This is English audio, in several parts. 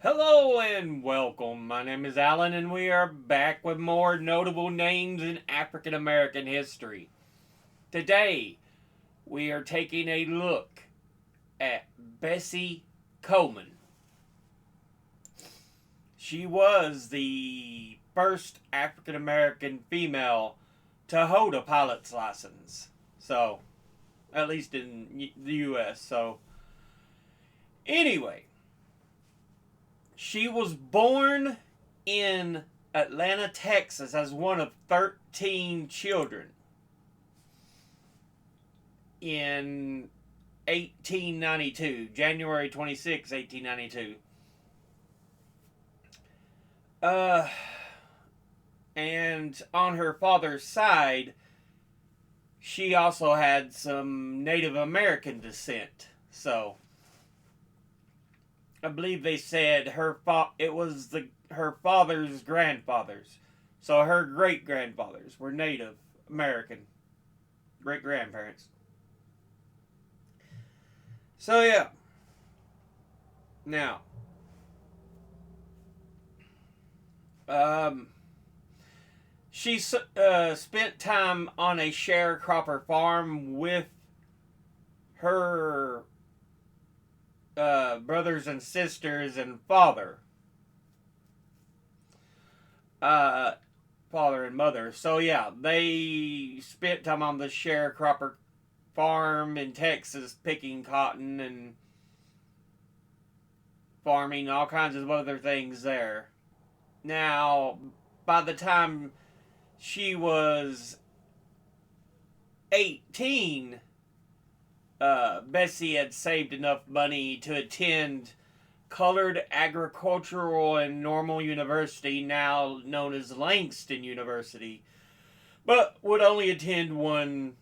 Hello and welcome. My name is Alan, and we are back with more notable names in African American history. Today, we are taking a look at Bessie Coleman. She was the first African American female to hold a pilot's license. So, at least in the U.S. So, anyway, she was born in Atlanta, Texas, as one of 13 children in 1892, January 26, 1892. Uh, and on her father's side, she also had some Native American descent. So, I believe they said it was her father's grandfathers. So her great grandfathers were Native American great grandparents. So yeah. Now, um, she spent time on a sharecropper farm with her brothers and sisters and uh, father and mother. So yeah, they spent time on the sharecropper farm in Texas, picking cotton and farming, all kinds of other things there. Now, by the time she was 18, Bessie had saved enough money to attend Colored Agricultural and Normal University, now known as Langston University, but would only attend one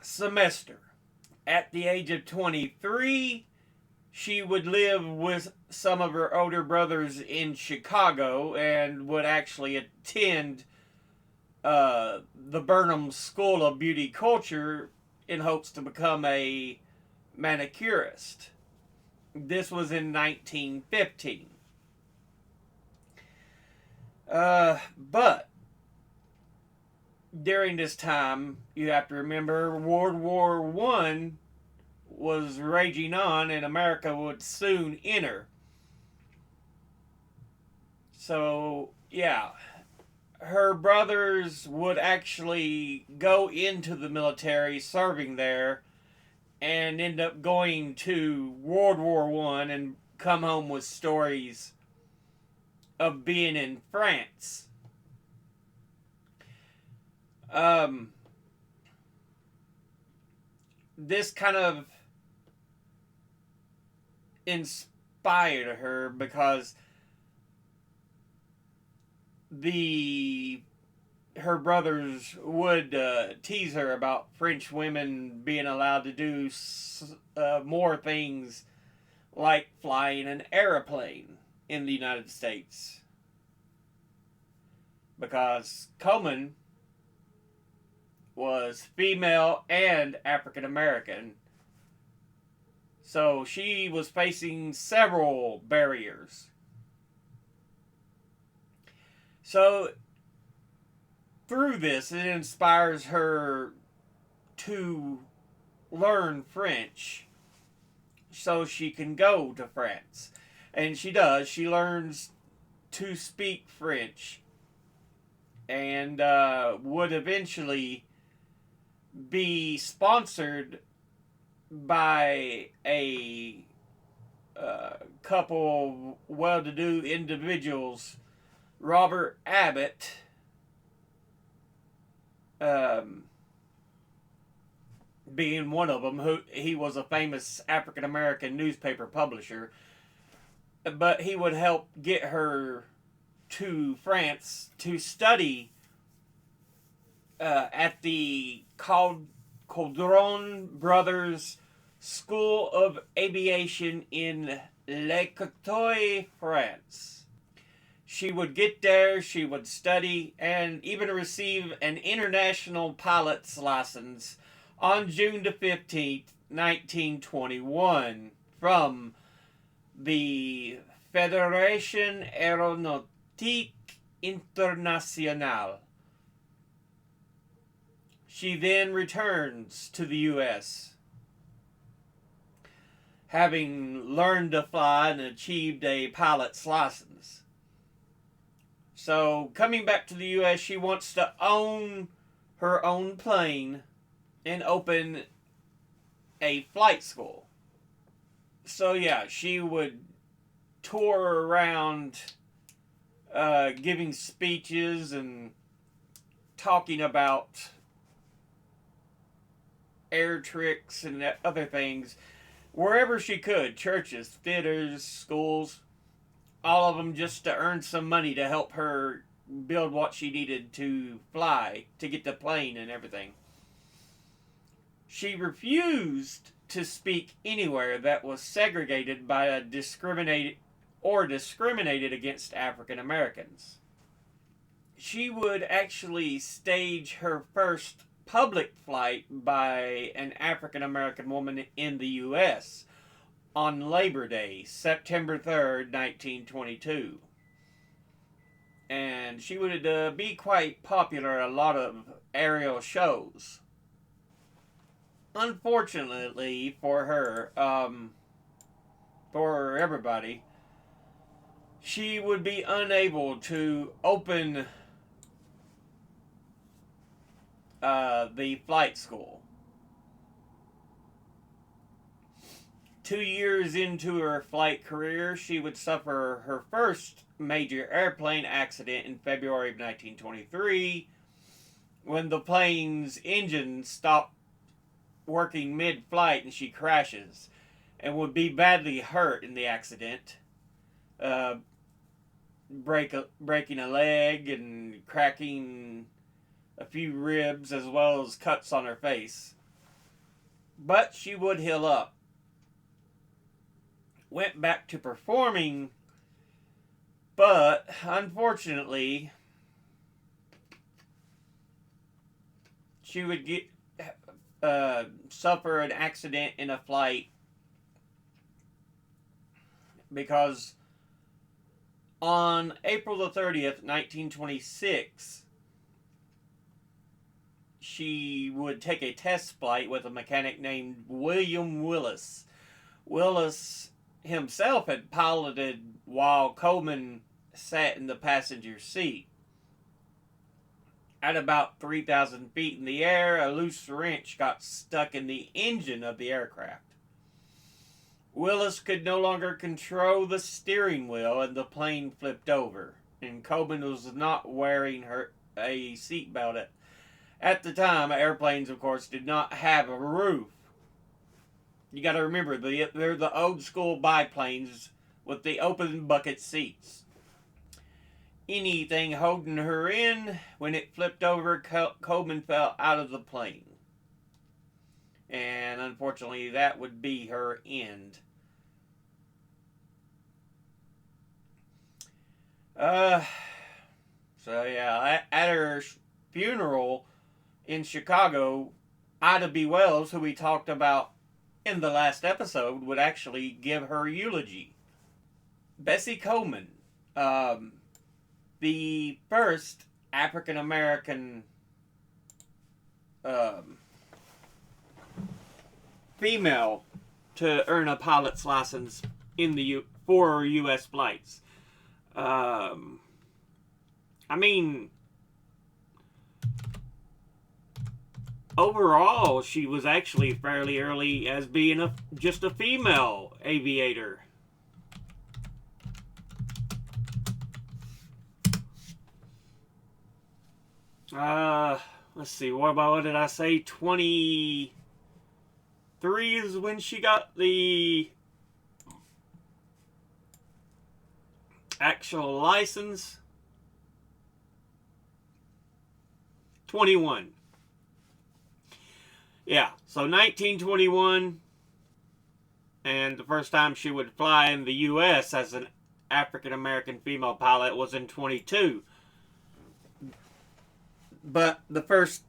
semester. At the age of 23, she would live with some of her older brothers in Chicago and would actually attend the Burnham School of Beauty Culture in hopes to become a manicurist. This was in 1915. But during this time, you have to remember World War One was raging on, and America would soon enter. So yeah, her brothers would actually go into the military, serving there, and end up going to World War One and come home with stories of being in France. Um, this kind of inspired her because the her brothers would tease her about French women being allowed to do more things like flying an airplane in the United States. Because Coleman was female and African American, so she was facing several barriers. So through this, it inspires her to learn French so she can go to France. And she does. She learns to speak French and would eventually be sponsored by a couple well to do individuals, Robert Abbott. Um, Being one of them, who he was a famous African American newspaper publisher, but he would help get her to France to study at the Caudron Brothers School of Aviation in Le Courtois, France. She would get there, she would study, and even receive an international pilot's license on June the 15th, 1921, from the Fédération Aéronautique Internationale. She then returns to the U.S., having learned to fly and achieved a pilot's license. So, coming back to the U.S., she wants to own her own plane and open a flight school. So, yeah, she would tour around giving speeches and talking about air tricks and other things wherever she could, churches, theaters, schools, all of them, just to earn some money to help her build what she needed to fly, to get the plane and everything. She refused to speak anywhere that was segregated by a discriminated against African Americans. She would actually stage her first public flight by an African American woman in the U.S. on Labor Day, September 3rd, 1922. And she would be quite popular at a lot of aerial shows. Unfortunately for her, for everybody, she would be unable to open the flight school. 2 years into her flight career, she would suffer her first major airplane accident in February of 1923 when the plane's engine stopped working mid-flight and she crashes and would be badly hurt in the accident, breaking a leg and cracking a few ribs as well as cuts on her face. But she would heal up. Went back to performing, but unfortunately, she would suffer an accident in a flight because on April the 30th, 1926, she would take a test flight with a mechanic named William Willis. Willis himself had piloted while Coleman sat in the passenger seat. At about 3,000 feet in the air, a loose wrench got stuck in the engine of the aircraft. Willis could no longer control the steering wheel and the plane flipped over. And Coleman was not wearing a seatbelt at the time. Airplanes, of course, did not have a roof. You got to remember, they're the old school biplanes with the open bucket seats. Anything holding her in, when it flipped over, Coleman fell out of the plane. And unfortunately, that would be her end. So yeah, at her funeral in Chicago, Ida B. Wells, who we talked about in the last episode, would actually give her eulogy. Bessie Coleman, the first African American female to earn a pilot's license for U.S. flights. I mean, overall, she was actually fairly early as being just a female aviator. Let's see, what did I say? 23 is when she got the actual license. 21. Yeah, so 1921, and the first time she would fly in the U.S. as an African-American female pilot was in 22. But the first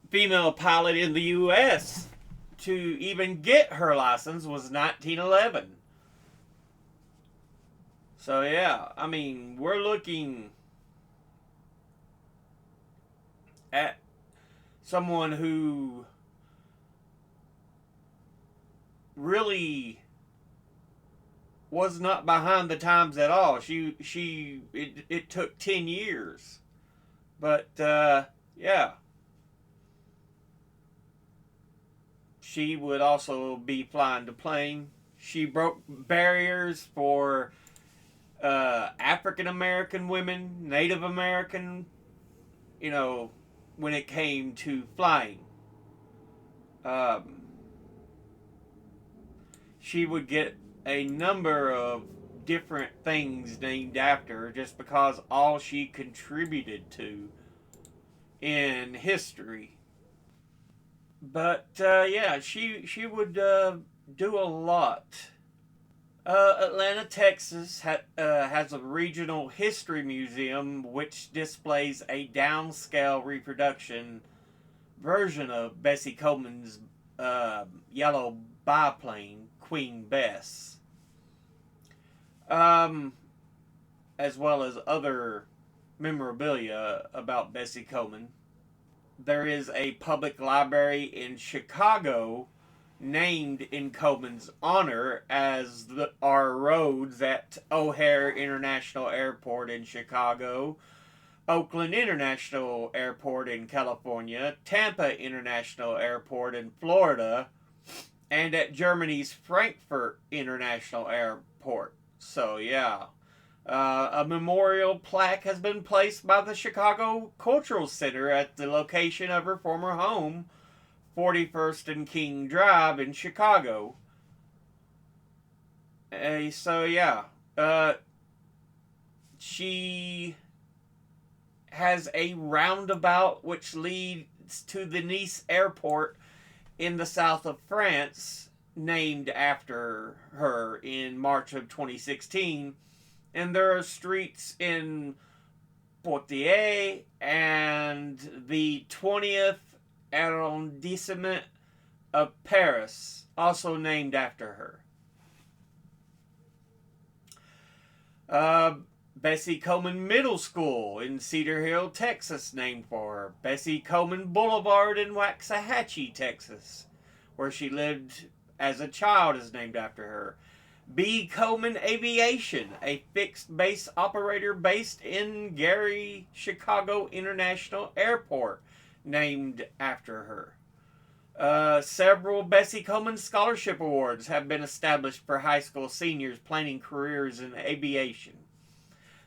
female pilot in the U.S. to even get her license was 1911. So yeah, I mean, we're looking at someone who really was not behind the times at all. It took 10 years. But yeah, she would also be flying the plane. She broke barriers for African American women, Native American, you know, when it came to flying. Um, she would get a number of different things named after her just because all she contributed to in history. But yeah, she would do a lot. Atlanta, Texas has a regional history museum which displays a downscale reproduction version of Bessie Coleman's yellow biplane, Queen Bess, um, as well as other memorabilia about Bessie Coleman. There is a public library in Chicago named in Coleman's honor, as are roads at O'Hare International Airport in Chicago, Oakland International Airport in California, Tampa International Airport in Florida, and at Germany's Frankfurt International Airport. So, yeah. A memorial plaque has been placed by the Chicago Cultural Center at the location of her former home, 41st and King Drive in Chicago. So, yeah. She has a roundabout which leads to the Nice Airport in the south of France, named after her in March of 2016. And there are streets in Poitiers and the 20th arrondissement of Paris, also named after her. Bessie Coleman Middle School in Cedar Hill, Texas, named for her. Bessie Coleman Boulevard in Waxahachie, Texas, where she lived as a child, is named after her. B. Coleman Aviation, a fixed base operator based in Gary, Chicago International Airport, named after her. Several Bessie Coleman Scholarship Awards have been established for high school seniors planning careers in aviation.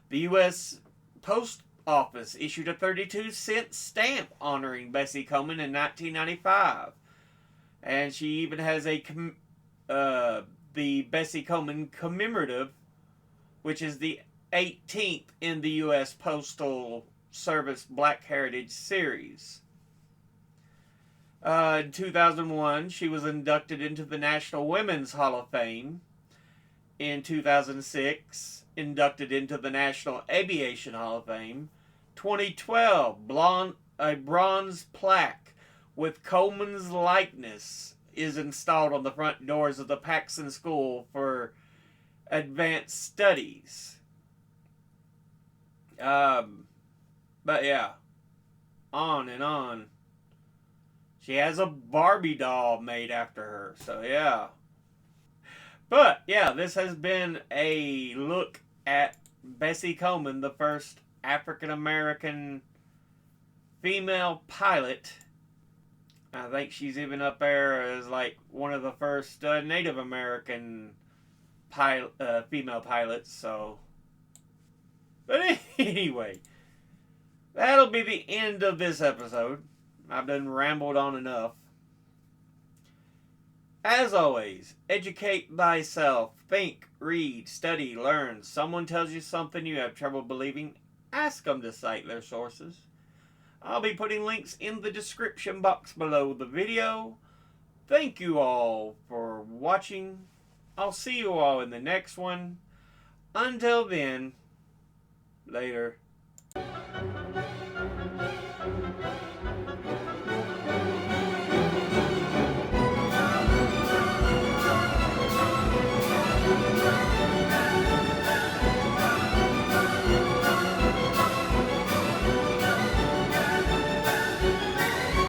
The U.S. Post Office issued a 32-cent stamp honoring Bessie Coleman in 1995. And she even has the Bessie Coleman Commemorative, which is the 18th in the U.S. Postal Service Black Heritage Series. In 2001, she was inducted into the National Women's Hall of Fame. In 2006, inducted into the National Aviation Hall of Fame. 2012, a bronze plaque with Coleman's likeness is installed on the front doors of the Paxson School for Advanced Studies. But yeah, on and on. She has a Barbie doll made after her, so yeah. But yeah, this has been a look at Bessie Coleman, the first African American female pilot. I think she's even up there as like one of the first Native American female pilots. So, but anyway, that'll be the end of this episode. I've done rambled on enough. As always, educate thyself. Think, read, study, learn. Someone tells you something you have trouble believing, ask them to cite their sources. I'll be putting links in the description box below the video. Thank you all for watching. I'll see you all in the next one. Until then, later.